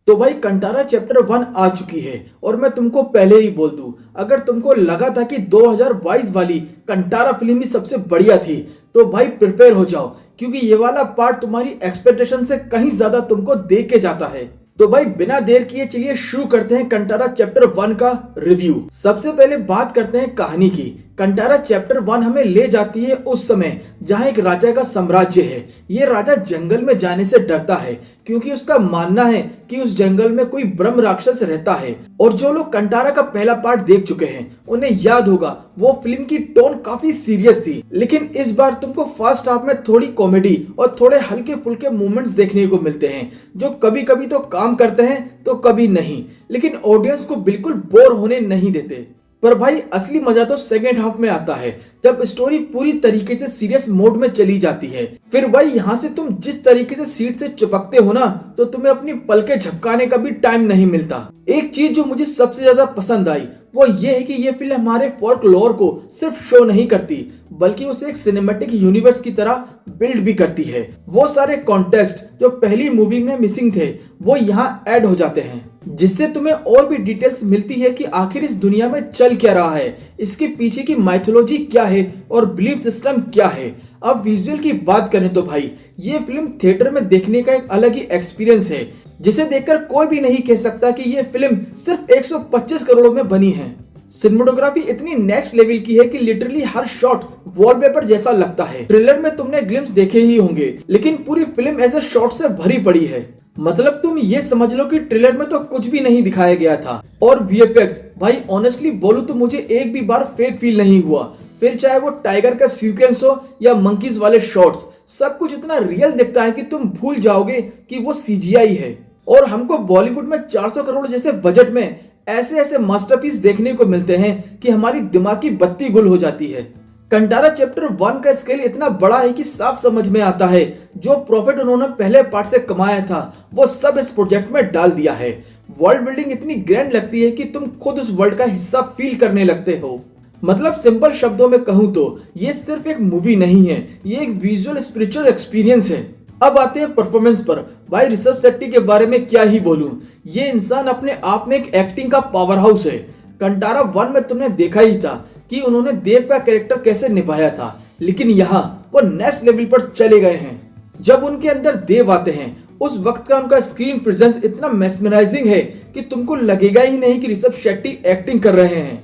तो भाई कंटारा चैप्टर 1 आ चुकी है और मैं तुमको पहले ही बोल दूं, अगर तुमको लगा था कि 2022 वाली कंटारा फिल्म ही सबसे बढ़िया थी तो भाई प्रिपेयर हो जाओ, क्योंकि ये वाला पार्ट तुम्हारी एक्सपेक्टेशन से कहीं ज्यादा तुमको दे के जाता है। तो भाई बिना देर किए चलिए शुरू करते हैं कंटारा चैप्टर 1 का रिव्यू। सबसे पहले बात करते हैं कहानी की। कंटारा चैप्टर 1 हमें ले जाती है उस समय जहां एक राजा का साम्राज्य है। ये राजा जंगल में जाने से डरता है क्योंकि उसका मानना है कि उस जंगल में कोई ब्रह्म राक्षस रहता है। और जो लोग कंटारा का पहला पार्ट देख चुके हैं उन्हें याद होगा वो फिल्म की टोन काफी सीरियस थी, लेकिन इस बार तुमको फर्स्ट हाफ में थोड़ी कॉमेडी और थोड़े हल्के फुल्के मूवमेंट्स देखने को मिलते हैं जो कभी कभी तो काम करते हैं तो कभी नहीं, लेकिन ऑडियंस को बिल्कुल बोर होने नहीं देते। पर भाई असली मजा तो सेकेंड हाफ में आता है जब स्टोरी पूरी तरीके से सीरियस मोड में चली जाती है। फिर भाई यहाँ से तुम जिस तरीके से सीट से चिपकते हो ना तो तुम्हें अपनी पलकें झपकाने का भी टाइम नहीं मिलता। एक चीज जो मुझे सबसे ज्यादा पसंद आई वो ये है कि ये फिल्म हमारे फोल्कलोर को सिर्फ शो नहीं करती बल्कि उसे एक सिनेमैटिक यूनिवर्स की तरह बिल्ड भी करती है। वो सारे कॉन्टेक्स्ट जो पहली मूवी में मिसिंग थे वो यहाँ ऐड हो जाते हैं, जिससे तुम्हें और भी डिटेल्स मिलती है कि आखिर इस दुनिया में चल क्या रहा है, इसके पीछे की माइथोलॉजी क्या है और बिलीफ सिस्टम क्या है। अब विजुअल की बात करें तो भाई ये फिल्म थिएटर में देखने का एक अलग ही एक्सपीरियंस है, जिसे देखकर कोई भी नहीं कह सकता कि ये फिल्म सिर्फ 125 करोड़ में बनी है। सिनेमेटोग्राफी इतनी नेक्स्ट लेवल की है कि लिटरली हर शॉट वॉलपेपर जैसा लगता है। ट्रेलर में तुमने ग्लिम्स देखे ही होंगे, लेकिन पूरी फिल्म ऐसे शॉट से भरी पड़ी है। मतलब तुम ये समझ लो कि ट्रेलर में तो कुछ भी नहीं दिखाया गया था। और वीएफएक्स भाई ऑनेस्टली बोलूं तो मुझे एक भी बार फेक फील नहीं हुआ। फिर चाहे वो टाइगर का सीक्वेंस हो या मंकीज वाले शॉट्स, सब कुछ इतना रियल दिखता है कि तुम भूल जाओगे कि वो सीजीआई है। और हमको बॉलीवुड में 400 करोड़ जैसे बजट में ऐसे ऐसे मास्टरपीस देखने को मिलते हैं कि हमारी दिमाग की बत्ती गुल हो जाती है। कंटारा चैप्टर 1 का स्केल इतना बड़ा है कि साफ समझ में आता है जो प्रॉफिट उन्होंने पहले पार्ट से कमाया था वो सब इस प्रोजेक्ट में डाल दिया है। वर्ल्ड बिल्डिंग इतनी ग्रैंड लगती है कि तुम खुद उस वर्ल्ड का हिस्सा फील करने लगते हो। मतलब सिंपल शब्दों में कहूं तो ये सिर्फ एक मूवी नहीं है, ये एक विजुअल स्पिरिचुअल एक्सपीरियंस है। अब आते हैं परफॉर्मेंस पर। भाई ऋषभ शेट्टी के बारे में क्या ही बोलूं, ये इंसान अपने आप में एक एक्टिंग का पावर हाउस है। कंटारा 1 में तुमने देखा ही था कि उन्होंने देव का कैरेक्टर कैसे निभाया था, लेकिन यहाँ वो नेक्स्ट लेवल पर चले गए हैं। जब उनके अंदर देव आते हैं उस वक्त का उनका स्क्रीन प्रेजेंस इतना मेस्मराइजिंग है कि तुमको लगेगा ही नहीं कि ऋषभ शेट्टी एक्टिंग कर रहे हैं।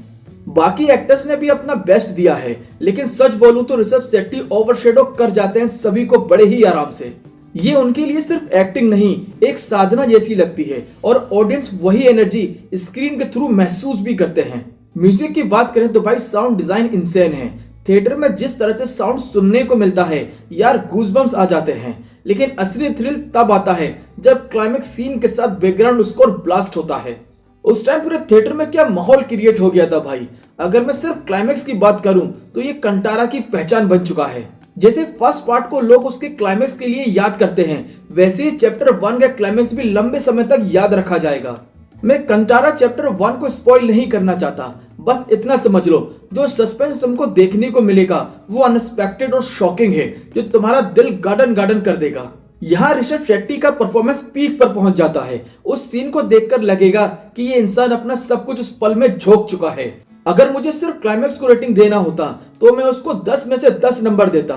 बाकी एक्टर्स ने भी अपना बेस्ट दिया है, लेकिन सच बोलूं तो ऋषभ शेट्टी ओवरशैडो कर जाते हैं सभी को बड़े ही आराम से। ये उनके लिए सिर्फ एक्टिंग नहीं एक साधना जैसी लगती है और ऑडियंस वही एनर्जी स्क्रीन के थ्रू महसूस भी करते हैं। म्यूजिक की बात करें तो भाई साउंड डिजाइन इंसेन है। थिएटर में जिस तरह से साउंड सुनने को मिलता है यार गूज़बम्स आ जाते हैं, लेकिन असली थ्रिल तब आता है जब क्लाइमेक्स सीन के साथ बैकग्राउंड स्कोर ब्लास्ट होता है। उस टाइम पूरे थिएटर में क्या माहौल क्रिएट हो गया था भाई। अगर मैं सिर्फ क्लाइमेक्स की बात करूं तो ये कंटारा की पहचान बन चुका है। जैसे फर्स्ट पार्ट को लोग उसके क्लाइमेक्स के लिए याद करते हैं, वैसे ही चैप्टर 1 का क्लाइमेक्स भी लंबे समय तक याद रखा जाएगा। मैं कंटारा चैप्टर 1 को स्पॉइल नहीं करना चाहता, बस इतना समझ लो जो सस्पेंस तुमको देखने को मिलेगा वो अनएक्सपेक्टेड और शॉकिंग है, जो तुम्हारा दिल गार्डन गार्डन कर देगा। यहाँ ऋषभ शेट्टी का परफॉर्मेंस पीक पर पहुंच जाता है। उस सीन को देखकर लगेगा कि ये इंसान अपना सब कुछ उस पल में झोंक चुका है। अगर मुझे सिर्फ क्लाइमेक्स को रेटिंग देना होता तो मैं उसको 10 में से 10 नंबर देता।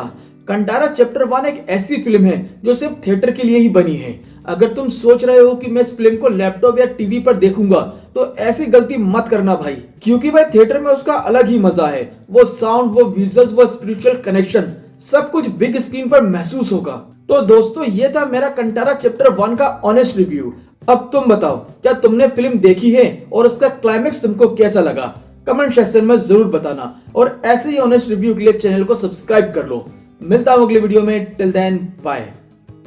कंटारा चैप्टर 1 एक ऐसी फिल्म है जो सिर्फ थिएटर के लिए ही बनी है। अगर तुम सोच रहे हो कि मैं इस फिल्म को लैपटॉप या टीवी पर देखूंगा तो ऐसी गलती मत करना भाई, क्योंकि भाई थिएटर में उसका अलग ही मजा है। वो साउंड, वो विजुअल्स, वो स्पिरिचुअल कनेक्शन, सब कुछ बिग स्क्रीन पर महसूस होगा। तो दोस्तों ये था मेरा कंटारा चैप्टर 1 का ऑनेस्ट रिव्यू। अब तुम बताओ क्या तुमने फिल्म देखी है और उसका क्लाइमेक्स तुमको कैसा लगा? कमेंट सेक्शन में जरूर बताना और ऐसे ही ऑनेस्ट रिव्यू के लिए चैनल को सब्सक्राइब कर लो। मिलता हूं अगले वीडियो में। Till then bye.